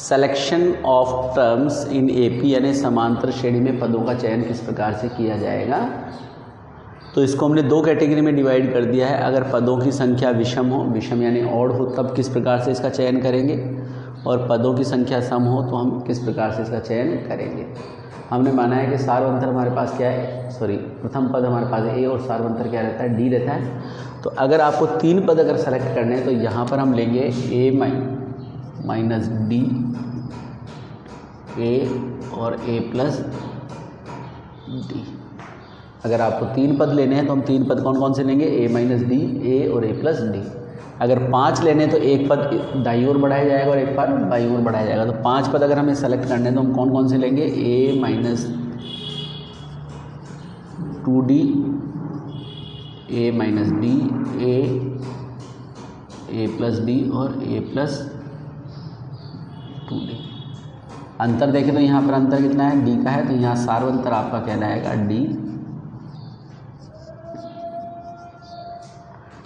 Selection of terms in AP यानी समांतर श्रेणी में पदों का चयन किस प्रकार से किया जाएगा। तो इसको हमने दो कैटेगरी में डिवाइड कर दिया है। अगर पदों की संख्या विषम हो, विषम यानी ऑड हो, तब किस प्रकार से इसका चयन करेंगे, और पदों की संख्या सम हो तो हम किस प्रकार से इसका चयन करेंगे। हमने माना है कि सार्वंतर हमारे पास क्या है, प्रथम पद हमारे पास ए और सार्वंतर क्या रहता है, डी रहता है। तो अगर आपको तीन पद अगर सेलेक्ट करने हैं तो यहाँ पर हम लेंगे ए माइनस डी, ए और ए प्लस डी। अगर आपको तीन पद लेने हैं तो हम तीन पद कौन कौन से लेंगे, ए माइनस डी, ए और ए प्लस डी। अगर पांच लेने हैं तो एक पद दाईं ओर बढ़ाया जाएगा और एक पद बाईं ओर बढ़ाया जाएगा। तो पांच पद अगर हमें सेलेक्ट करने हैं तो हम कौन कौन से लेंगे, ए माइनस 2d, ए माइनस डी, ए प्लस डी और ए प्लस 2d। अंतर देखें तो यहाँ पर अंतर कितना है, डी का है, तो यहाँ सार्वंतर आपका कहलाएगा डी।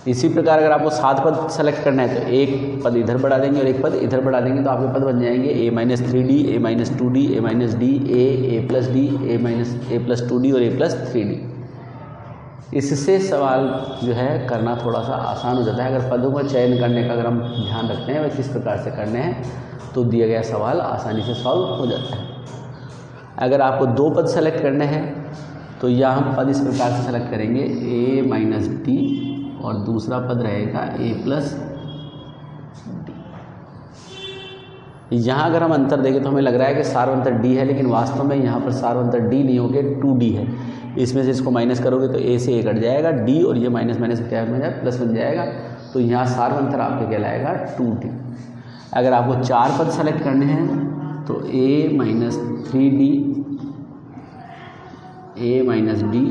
इसी प्रकार अगर आपको 7 पद सेलेक्ट करना है तो एक पद इधर बढ़ा देंगे और एक पद इधर बढ़ा देंगे, तो आपके पद बन जाएंगे ए माइनस 3d, ए माइनस 2d, ए माइनस डी, ए प्लस डी, ए माइनस ए प्लस 2d और ए प्लस 3d। इससे सवाल जो है करना थोड़ा सा आसान हो जाता है। अगर पदों का चयन करने का अगर हम ध्यान रखते हैं वह किस प्रकार से करने हैं तो दिया गया सवाल आसानी से सॉल्व हो जाता है। अगर आपको दो पद सेलेक्ट करने हैं तो यहाँ हम पद इस प्रकार से सेलेक्ट करेंगे, ए माइनस डी और दूसरा पद रहेगा ए प्लस डी। यहाँ अगर हम अंतर देखें तो हमें लग रहा है कि सार्वंतर डी है, लेकिन वास्तव में यहाँ पर सार्वंतर डी नहीं होकर 2d है। इसमें से इसको माइनस करोगे तो ए से ए कट जाएगा, डी और ये माइनस माइनस क्या बन जाएगा, प्लस बन जाएगा। तो यहाँ सार्वंतर आपके कहलाएगा 2d। अगर आपको चार पद सेलेक्ट करने हैं तो ए माइनस 3d, ए माइनस डी,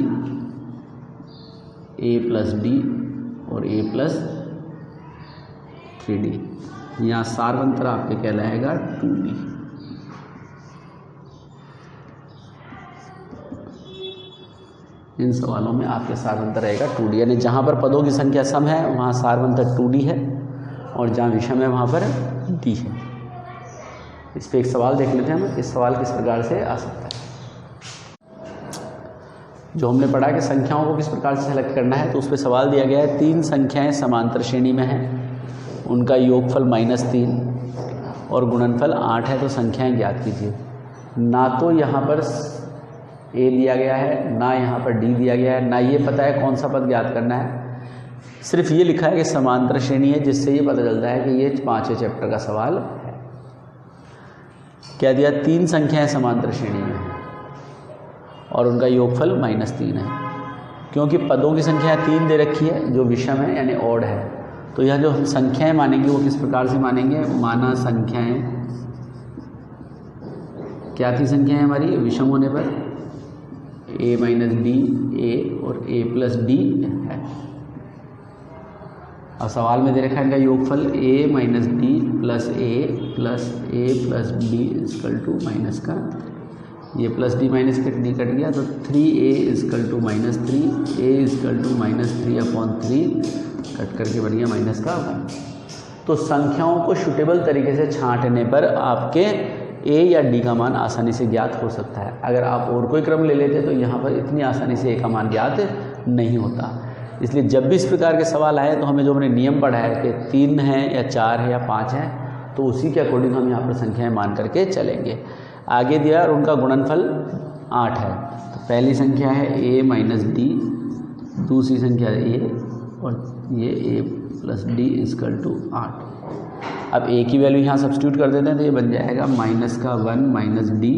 ए प्लस डी और ए प्लस 3d। यहाँ सार्वंतर आपके कहलाएगा 2d। इन सवालों में आपके सार्वंतर रहेगा 2d, यानी जहाँ पर पदों की संख्या सम है वहाँ सार्वंतर 2d है और जहाँ विषम है वहाँ पर d है। इस पर एक सवाल देख लेते हैं हम, इस सवाल किस प्रकार से आ सकता है। जो हमने पढ़ा कि संख्याओं को किस प्रकार से सेलेक्ट करना है, तो उस पर सवाल दिया गया है, तीन संख्याएं समांतर श्रेणी में हैं, उनका योगफल -3 और गुणनफल 8 है, तो संख्याएं ज्ञात कीजिए। ना तो यहाँ पर ए दिया गया है, ना यहाँ पर डी दिया गया है, ना ये पता है कौन सा पद ज्ञात करना है। सिर्फ ये लिखा है कि समांतर श्रेणी है, जिससे ये पता चलता है कि ये 5वें चैप्टर का सवाल है। क्या दिया, तीन संख्याएं समांतर श्रेणी में हैं और उनका योगफल -3 है। क्योंकि पदों की संख्या 3 दे रखी है जो विषम है यानी ऑड है, तो यह जो हम संख्याएं मानेंगे वो किस प्रकार से मानेंगे, माना संख्याएं क्या थी, संख्याएं हमारी विषम होने पर ए माइनस डी, ए और ए प्लस डी है। अब सवाल में दे रखा है इनका योगफल A minus D plus A plus D equal to minus का, ये प्लस डी माइनस के डी कट गया तो 3a equal to -3, a equal to -3/3 cut करके बन गया माइनस का 1। तो संख्याओं को सूटेबल तरीके से छांटने पर आपके a या d का मान आसानी से ज्ञात हो सकता है। अगर आप और कोई क्रम ले लेते तो यहाँ पर इतनी आसानी से a का मान ज्ञात नहीं होता। इसलिए जब भी इस प्रकार के सवाल आए तो हमें जो हमने नियम पढ़ा है कि 3 है या 4 है या 5 है, तो उसी के अकॉर्डिंग हम यहाँ पर संख्याएँ मान करके चलेंगे। आगे दिया और उनका गुणनफल 8 है, तो पहली संख्या है a माइनस डी, दूसरी संख्या है a और ये a plus D equal to 8। अब a की वैल्यू यहाँ सब्स्टिट्यूट कर देते हैं तो ये बन जाएगा -1 minus D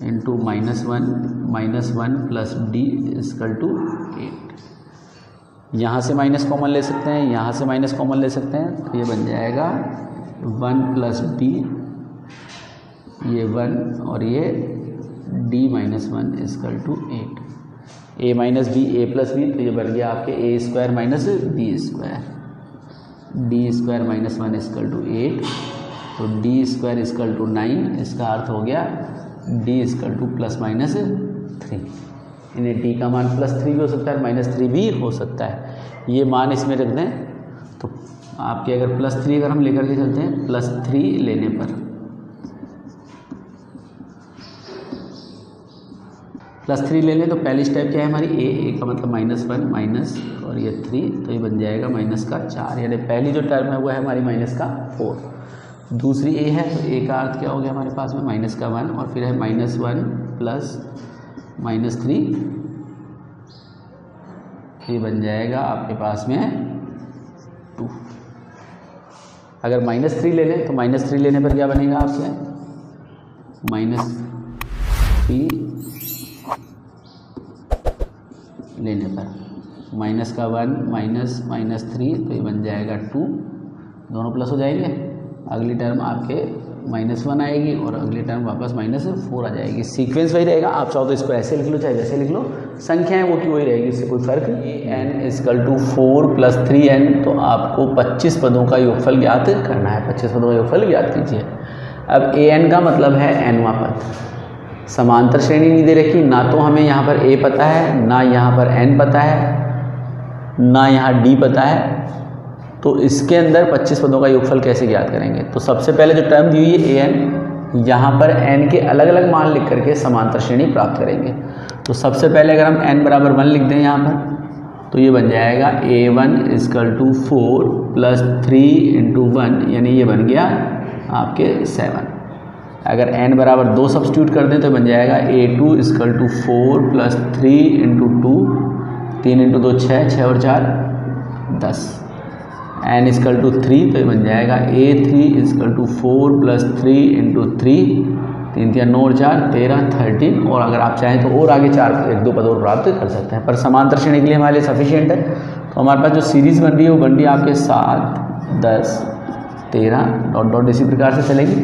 into -1 plus D equal to 8। यहाँ से माइनस कॉमन ले सकते हैं, यहाँ से माइनस कॉमन ले सकते हैं, तो ये बन जाएगा 1 प्लस डी, ये 1 और ये d minus 1 equal to 8। a minus B, A plus B, तो ये बन गया आपके a square minus B square, d square minus 1 equal to 8, तो d स्क्वायर इजकल टू 9। इसका अर्थ हो गया d equal to plus minus 3। इन्हें d का मान +3 भी हो सकता है, -3 भी हो सकता है। ये मान इसमें रख दें तो आपके अगर +3 अगर हम लेकर के चलते हैं, +3 लेने पर +3 ले लें तो पहली स्टेप क्या है हमारी, ए का मतलब -1 माइनस और ये 3, तो ये बन जाएगा -4, यानी पहली जो टर्म है वो है हमारी -4। दूसरी ए है तो ए का अर्थ क्या हो गया हमारे पास में -1 और फिर है -1 प्लस -3, ये बन जाएगा आपके पास में 2। अगर -3 ले लें तो -3 लेने पर क्या बनेगा आपसे, -3 लेने पर -1 माइनस 3, तो ये बन जाएगा 2, दोनों प्लस हो जाएंगे। अगली टर्म आपके -1 आएगी और अगली टर्म वापस -4 आ जाएगी। सीक्वेंस वही रहेगा, आप चाहो तो इसको ऐसे लिख लो चाहे जैसे लिख लो, संख्याएं वो की वही रहेगी, इससे कोई फर्क नहीं। n = 4 + 3n, तो आपको 25 पदों का योगफल ज्ञात करना है। 25 पदों का योगफल ज्ञात कीजिए। अब an का मतलब है nवां पद। समांतर श्रेणी नहीं दे रखी, ना तो हमें यहाँ पर a पता है, ना यहाँ पर n पता है, ना यहाँ d पता है, तो इसके अंदर 25 पदों का योगफल कैसे ज्ञात करेंगे। तो सबसे पहले जो टर्म दी हुई है an, यहाँ पर n के अलग अलग मान लिख करके समांतर श्रेणी प्राप्त करेंगे। तो सबसे पहले अगर हम n = 1 लिख दें यहाँ पर, तो ये बन जाएगा a1 = 4 + 3 × 1, यानी ये बन गया आपके 7। अगर n = 2 सब्स्टिट्यूट कर दें तो बन जाएगा a2 = 4 + 3 × 2, 3 × 2 6, 6 और 4 10, n = 3, तो ये बन जाएगा a3 = 4 + 3 × 3, 3 × 9 और 4 13, 13, और अगर आप चाहें तो और आगे 1-2 पद और प्राप्त कर सकते हैं, पर समांतर श्रेणी के लिए हमारे लिए सफिशिएंट है। तो हमारे पास जो सीरीज़ बन रही है वो बन रही है आपके 7, 10, 13 ... इसी प्रकार से चलेगी,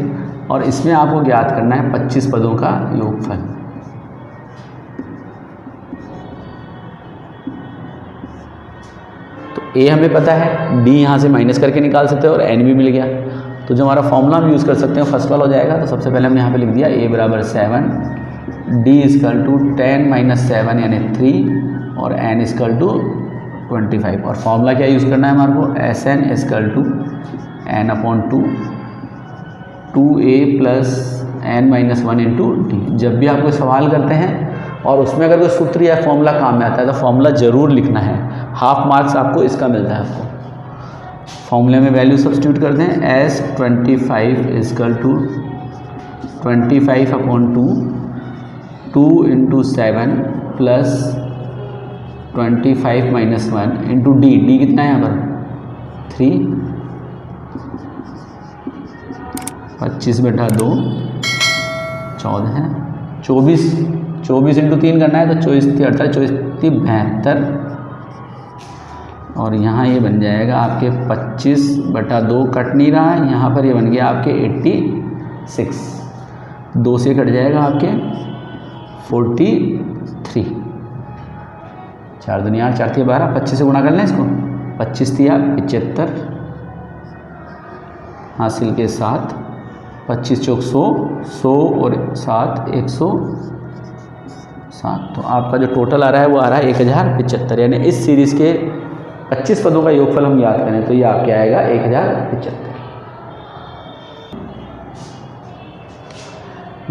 और इसमें आपको ज्ञात करना है 25 पदों का योगफल। तो a हमें पता है, d यहाँ से माइनस करके निकाल सकते हैं और n भी मिल गया। तो जो हमारा फॉर्मूला हम यूज़ कर सकते हैं फर्स्ट वाला हो जाएगा। तो सबसे पहले हमने यहाँ पे लिख दिया a = 7, d = 10 - 7 यानी 3, और n = 25। और फॉर्मूला क्या यूज़ करना है हमारे को, Sn = n/2 2a + n - 1 × d। जब भी आप कोई सवाल करते हैं और उसमें अगर कोई सूत्र या फॉर्मूला काम में आता है तो फॉर्मूला ज़रूर लिखना है। हाफ मार्क्स आपको इसका मिलता है। आपको फॉर्मूले में वैल्यू सब्स्टिट्यूट कर दें, S25 = 25/2 2 × 7 + 25 - 1 × d। d कितना है यहाँ पर 3, 25/2 14 है, 24 × 3 करना है तो 24 × 38 24 × 72, और यहाँ ये बन जाएगा आपके 25/2 कट नहीं रहा है, यहाँ पर ये बन गया आपके 86, 2 से कट जाएगा आपके 43, 4 दूनी 8, 4 × 12, 25 से गुणा कर लें इसको, 25 × 75 हासिल के 7, 25 × 100, 100 और 7 107। तो आपका जो टोटल आ रहा है वो आ रहा है 1075, यानी इस सीरीज़ के 25 पदों का योगफल हम याद करें तो ये आपके आएगा 1075।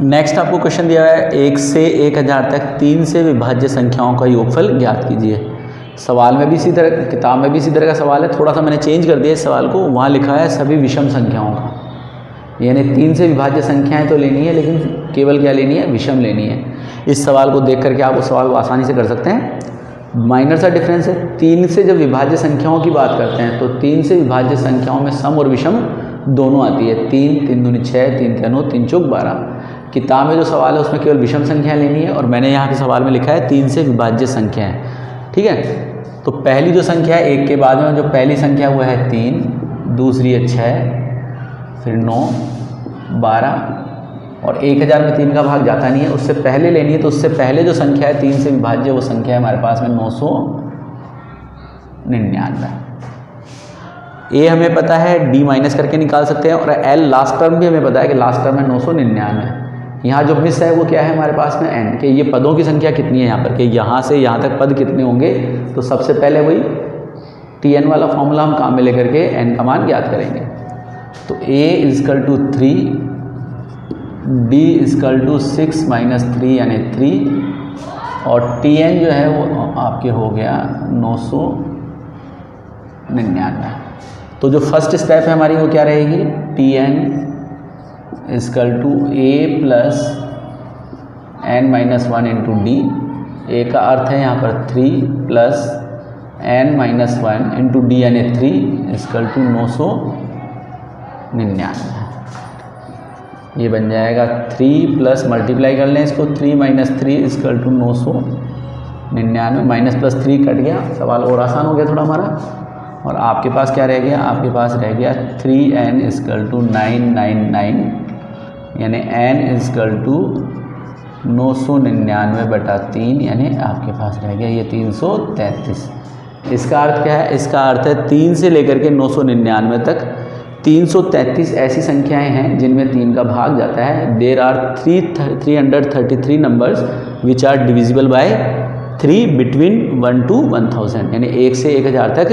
नेक्स्ट आपको क्वेश्चन दिया है 1 से 1000 तक 3 से विभाज्य संख्याओं का योगफल ज्ञात कीजिए। सवाल में भी इसी तरह, किताब में भी इसी तरह का सवाल है, थोड़ा सा मैंने चेंज कर दिया इस सवाल को। वहाँ लिखा है सभी विषम संख्याओं का, यानी 3 से विभाज्य संख्याएं तो लेनी है लेकिन केवल क्या लेनी है, विषम लेनी है। इस सवाल को देख करके आप उस सवाल को आसानी से कर सकते हैं। माइनर सा डिफरेंस है, 3 से जब विभाज्य संख्याओं की बात करते हैं तो 3 से विभाज्य संख्याओं में सम और विषम दोनों आती है। 3 3 दूनी 6, 3 3 9, 3 चौक 12। किताब में जो सवाल है उसमें केवल विषम संख्याएं लेनी है, और मैंने यहाँ के सवाल में लिखा है 3 से विभाज्य संख्याएं। ठीक है, तो पहली जो संख्या है 1 के बाद में जो पहली संख्या वो है 3, दूसरी है 6, फिर 9, 12, और 1000 में 3 का भाग जाता नहीं है, उससे पहले लेनी है। तो उससे पहले जो संख्या है 3 से विभाज्य वो संख्या है हमारे पास में 999। ए हमें पता है, डी माइनस करके निकाल सकते हैं, और एल लास्ट टर्म भी हमें पता है कि लास्ट टर्म है 999। यहाँ जो मिस है वो क्या है हमारे पास में एन, कि ये पदों की संख्या कितनी है यहाँ पर, कि यहाँ से यहाँ तक पद कितने होंगे। तो सबसे पहले वही Tn वाला फॉर्मूला हम काम में लेकर के n का मान ज्ञात करेंगे। तो a equal to 3, d equal to 6 minus 3 यानी 3, और Tn जो है वो आपके हो गया 999। तो जो फर्स्ट स्टेप है हमारी वो क्या रहेगी, Tn equal to a plus n minus 1 into D. A का अर्थ है यहाँ पर 3 plus n minus 1 into D यानी 3 इजकल टू 999। ये बन जाएगा 3 प्लस मल्टीप्लाई कर लें इसको, 3 minus 3 equal to 999, minus plus 3 cut गया, सवाल और आसान हो गया थोड़ा हमारा। और आपके पास क्या रह गया, आपके पास रह गया 3n इजकल टू 999 यानी n इजकल टू 999/3 यानी आपके पास रह गया ये 333। इसका अर्थ क्या है, इसका अर्थ है 3 से लेकर के 999 तक 333 ऐसी संख्याएं हैं जिनमें 3 का भाग जाता है। There are 333 numbers which are divisible by 3 between 1 to 1000 यानी 1 से 1000 तक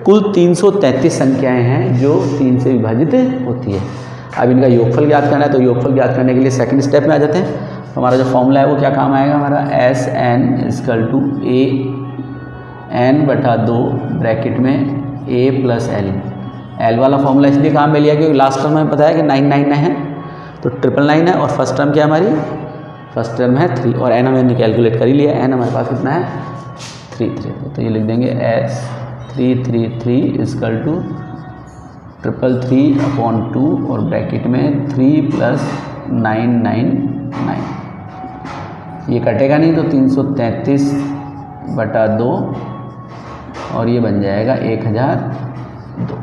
कुल 333 संख्याएं हैं जो 3 से विभाजित होती है। अब इनका योगफल ज्ञात करना है, तो योगफल ज्ञात करने के लिए सेकंड स्टेप में आ जाते हैं। हमारा जो फॉर्मूला है वो क्या काम आएगा, हमारा Sn equal to a n/2 bracket में a प्लस l। एल वाला फॉर्मूला इसलिए काम में लिया क्योंकि लास्ट टर्म में पता है कि 999 है, तो 999 है, और फर्स्ट टर्म क्या हमारी, फर्स्ट टर्म है 3, और n हमने कैलकुलेट कर ही लिया, n हमारे पास कितना है 33। तो ये लिख देंगे S333 इजकल टू 333/2 और ब्रैकेट में 3 प्लस 999। ये कटेगा नहीं तो 333/2 और ये बन जाएगा 1002।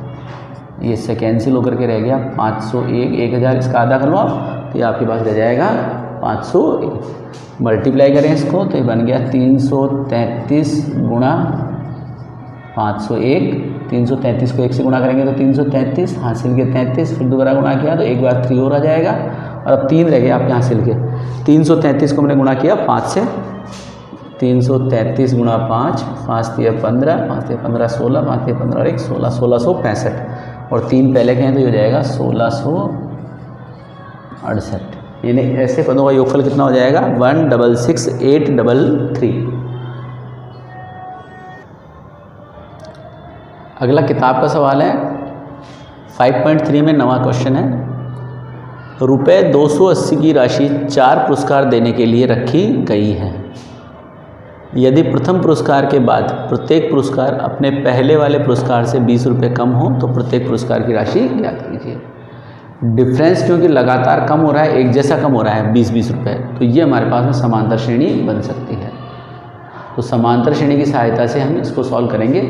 ये इससे कैंसिल होकर के रह गया 501, 1000 इसका आधा कर लो आप, तो ये आपके पास रह जाएगा 501। मल्टीप्लाई करें इसको तो ये बन गया 333 गुणा 501। 333 को 1 से गुणा करेंगे तो 333 हासिल के 33, फिर दोबारा गुणा किया तो एक बार 3 और आ जाएगा, और अब 3 रह गए आपके हासिल के। 333 को हमने गुणा किया 5 से, 333 गुणा 5, 5 × 15, 5 × 15 16, 5 × 15 और 1 16, 1665, और 3 पहले के हैं तो ये हो जाएगा 1668। यानी ऐसे पदों का योगफल कितना हो जाएगा 166833। अगला किताब का सवाल है 5.3 में नवा क्वेश्चन है। रुपये 280 की राशि 4 पुरस्कार देने के लिए रखी गई है। यदि प्रथम पुरस्कार के बाद प्रत्येक पुरस्कार अपने पहले वाले पुरस्कार से 20 रुपये कम हो तो प्रत्येक पुरस्कार की राशि ज्ञात कीजिए। डिफरेंस क्योंकि लगातार कम हो रहा है, एक जैसा कम हो रहा है 20-20 रुपये, तो ये हमारे पास में समांतर श्रेणी बन सकती है। तो समांतर श्रेणी की सहायता से हम इसको सॉल्व करेंगे।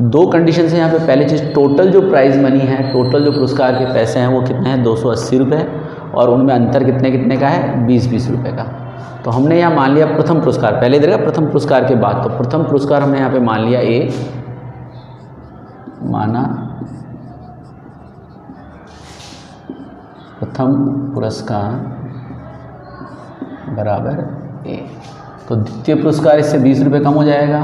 2 कंडीशन है यहाँ पे। पहली चीज़, टोटल जो प्राइज़ मनी है, टोटल जो पुरस्कार के पैसे हैं वो कितने हैं 280 रुपये, और उनमें अंतर कितने कितने का है 20-20 रुपये का। तो हमने यहाँ मान लिया प्रथम पुरस्कार, पहले इधर का प्रथम पुरस्कार के बाद, तो प्रथम पुरस्कार हमने यहाँ पे मान लिया A, माना प्रथम पुरस्कार बराबर A। तो द्वितीय पुरस्कार इससे 20 रुपये कम हो जाएगा,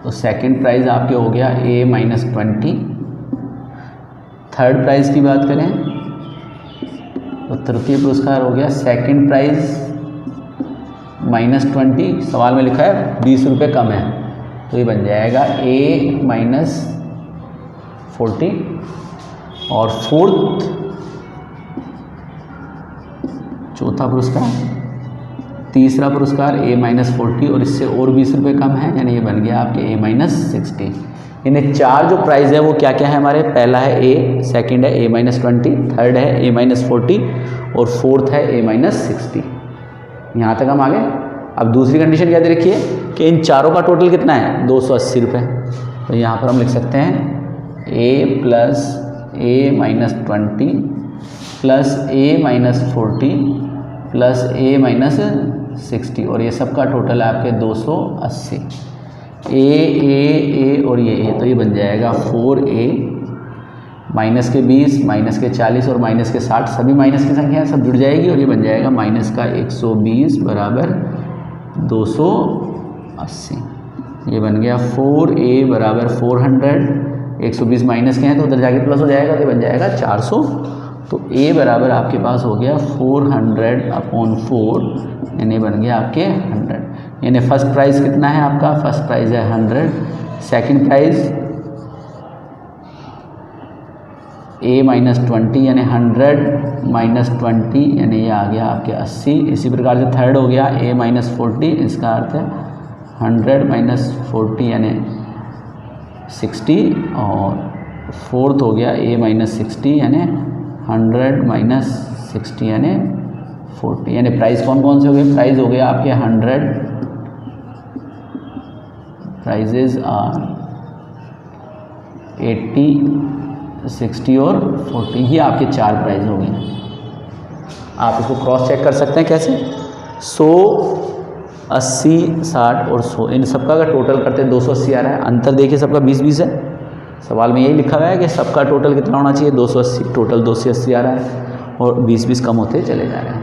तो सेकंड प्राइज़ आपके हो गया A -20। थर्ड प्राइज़ की बात करें तो तृतीय पुरस्कार हो गया सेकंड प्राइज़ -20, सवाल में लिखा है 20 रुपये कम है, तो ये बन जाएगा A -40। और फोर्थ चौथा पुरस्कार, तीसरा पुरस्कार A -40 और इससे और 20 रुपये कम है, यानी ये बन गया आपके A -60। इन्हें 4 जो प्राइज़ है वो क्या क्या है हमारे, पहला है A, सेकंड है A -20, थर्ड है A -40 और फोर्थ है A -60। यहाँ तक हम आ गए। अब दूसरी कंडीशन क्या दे रखी है कि इन चारों का टोटल कितना है 280 रुपये। तो यहाँ पर हम लिख सकते हैं A + A -20 + A -40 + A -60, और ये सब का टोटल है आपके 280। A और ये तो ये बन जाएगा 4A, माइनस के 20, माइनस के 40 और माइनस के 60, सभी माइनस की संख्या सब जुड़ जाएगी और ये बन जाएगा -120 = 280। 80। ये बन गया 4a बराबर 400, 120 माइनस के हैं तो उधर जाके प्लस हो जाएगा तो बन जाएगा 400। तो a बराबर आपके पास हो गया 400/4, यानी बन गया आपके 100। यानी फर्स्ट प्राइस कितना है आपका, फर्स्ट प्राइस है 100, सेकंड प्राइस a माइनस 20 यानी 100 माइनस 20 यानी ये आ गया आपके 80। इसी प्रकार से थर्ड हो गया a माइनस 40, इसका अर्थ है 100 माइनस 40 यानी 60, और फोर्थ हो गया a माइनस 60 यानी 100 माइनस 60 यानी 40। यानी प्राइस कौन कौन से हो गए, प्राइस हो गया आपके 100, प्राइजेज आर 80, 60 और 40, ये आपके 4 प्राइस हो गए। आप इसको क्रॉस चेक कर सकते हैं कैसे, 100, 80, 60 और 100, इन सबका अगर टोटल करते हैं 280 आ रहा है। अंतर देखिए सबका 20-20 है, सवाल में यही लिखा हुआ है कि सबका टोटल कितना होना चाहिए, 280, टोटल 280 आ रहा है और 20-20 कम होते चले जा रहे हैं।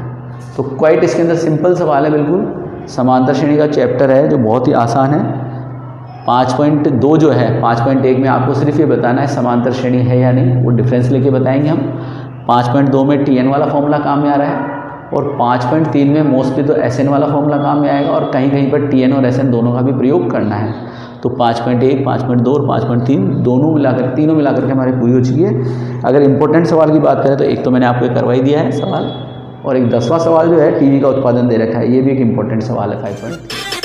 तो क्वाइट इसके अंदर सिंपल सवाल है, बिल्कुल समांतर श्रेणी का चैप्टर है जो बहुत ही आसान है। 5.2 जो है, 5.1 में आपको सिर्फ ये बताना है समांतर श्रेणी है या नहीं, वो डिफरेंस लेके बताएंगे हम। 5.2 में TN वाला फॉर्मूला काम में आ रहा है, और 5.3 में मोस्टली तो SN वाला फॉर्मूला काम में आएगा, और कहीं कहीं पर TN और SN दोनों का भी प्रयोग करना है। तो 5.1, 5.2 और 5.3 दोनों मिलाकर, तीनों मिलाकर के हमारी पूरी हो चुकी है। अगर इंपॉर्टेंट सवाल की बात करें तो एक तो मैंने आपको करवाई दिया है सवाल, और एक 10वां सवाल जो है टीवी का उत्पादन दे रखा है, ये भी एक इम्पोर्टेंट सवाल है 5.3।